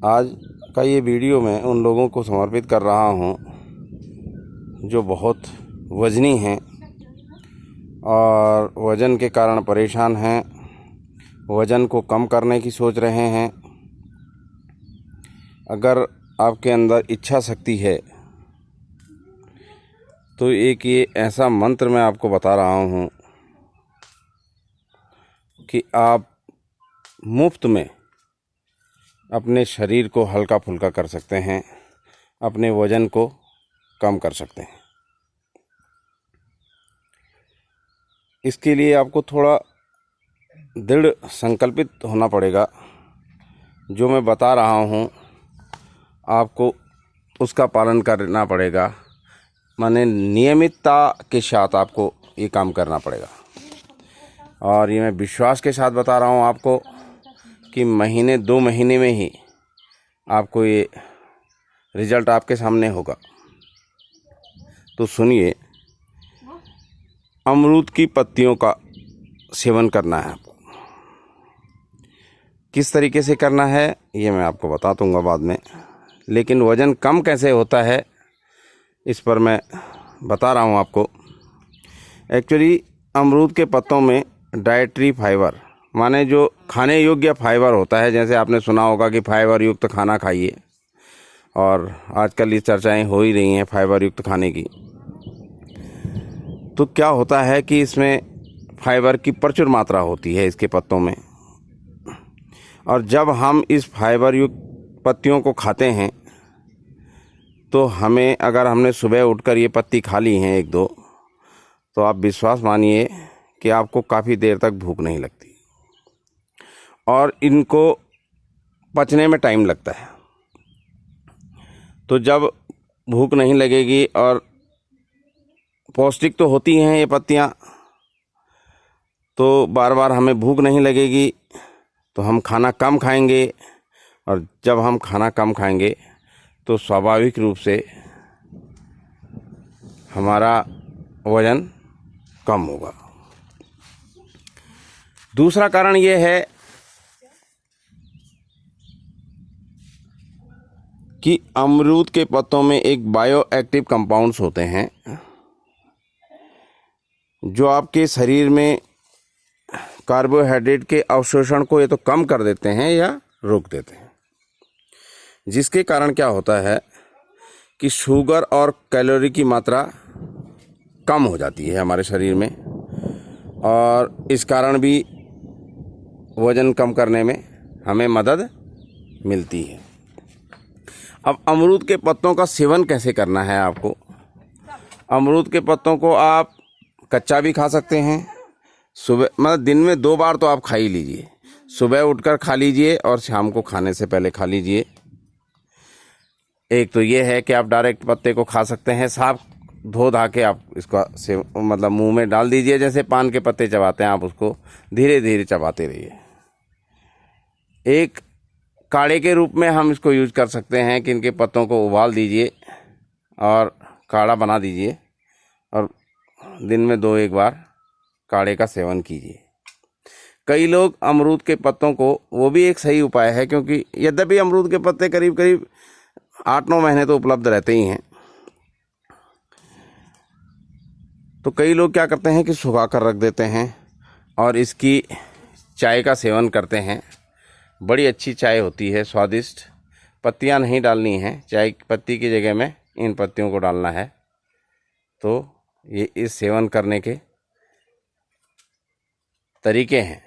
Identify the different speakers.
Speaker 1: आज का ये वीडियो मैं उन लोगों को समर्पित कर रहा हूँ जो बहुत वज़नी हैं और वज़न के कारण परेशान हैं, वज़न को कम करने की सोच रहे हैं। अगर आपके अंदर इच्छा शक्ति है तो एक ये ऐसा मंत्र मैं आपको बता रहा हूँ कि आप मुफ्त में अपने शरीर को हल्का फुल्का कर सकते हैं, अपने वज़न को कम कर सकते हैं। इसके लिए आपको थोड़ा दृढ़ संकल्पित होना पड़ेगा। जो मैं बता रहा हूँ आपको उसका पालन करना पड़ेगा, माने नियमितता के साथ आपको ये काम करना पड़ेगा। और ये मैं विश्वास के साथ बता रहा हूँ आपको कि महीने 2 महीने में ही आपको ये रिज़ल्ट आपके सामने होगा। तो सुनिए, अमरूद की पत्तियों का सेवन करना है आपको। किस तरीके से करना है ये मैं आपको बता दूंगा बाद में, लेकिन वज़न कम कैसे होता है इस पर मैं बता रहा हूँ आपको। एक्चुअली अमरूद के पत्तों में डाइटरी फाइबर, माने जो खाने योग्य फाइबर होता है, जैसे आपने सुना होगा कि फाइबर युक्त खाना खाइए, और आजकल ये चर्चाएं हो ही रही हैं फाइबर युक्त खाने की। तो क्या होता है कि इसमें फाइबर की प्रचुर मात्रा होती है इसके पत्तों में, और जब हम इस फाइबर युक्त पत्तियों को खाते हैं तो हमें, अगर हमने सुबह उठकर ये पत्ती खा ली हैं 1-2, तो आप विश्वास मानिए कि आपको काफ़ी देर तक भूख नहीं लगती, और इनको पचने में टाइम लगता है। तो जब भूख नहीं लगेगी, और पौष्टिक तो होती हैं ये पत्तियां, तो बार बार हमें भूख नहीं लगेगी, तो हम खाना कम खाएंगे, और जब हम खाना कम खाएंगे तो स्वाभाविक रूप से हमारा वज़न कम होगा। दूसरा कारण ये है कि अमरूद के पत्तों में एक बायो एक्टिव कंपाउंड्स होते हैं जो आपके शरीर में कार्बोहाइड्रेट के अवशोषण को ये तो कम कर देते हैं या रोक देते हैं, जिसके कारण क्या होता है कि शुगर और कैलोरी की मात्रा कम हो जाती है हमारे शरीर में, और इस कारण भी वज़न कम करने में हमें मदद मिलती है। अब अमरूद के पत्तों का सेवन कैसे करना है आपको। अमरूद के पत्तों को आप कच्चा भी खा सकते हैं, सुबह मतलब दिन में 2 बार तो आप खा ही लीजिए। सुबह उठकर खा लीजिए और शाम को खाने से पहले खा लीजिए। एक तो ये है कि आप डायरेक्ट पत्ते को खा सकते हैं, साफ धो धा के आप इसका से मतलब मुंह में डाल दीजिए, जैसे पान के पत्ते चबाते हैं, आप उसको धीरे धीरे चबाते रहिए। एक काढ़े के रूप में हम इसको यूज कर सकते हैं कि इनके पत्तों को उबाल दीजिए और काढ़ा बना दीजिए, और दिन में 2-1 बार काढ़े का सेवन कीजिए। कई लोग अमरूद के पत्तों को, वो भी एक सही उपाय है, क्योंकि यद्यपि अमरूद के पत्ते करीब करीब 8-9 महीने तो उपलब्ध रहते ही हैं, तो कई लोग क्या करते हैं कि सुखा कर रख देते हैं और इसकी चाय का सेवन करते हैं। बड़ी अच्छी चाय होती है, स्वादिष्ट। पत्तियां नहीं डालनी हैं, चाय पत्ती की जगह में इन पत्तियों को डालना है। तो ये इस सेवन करने के तरीके हैं।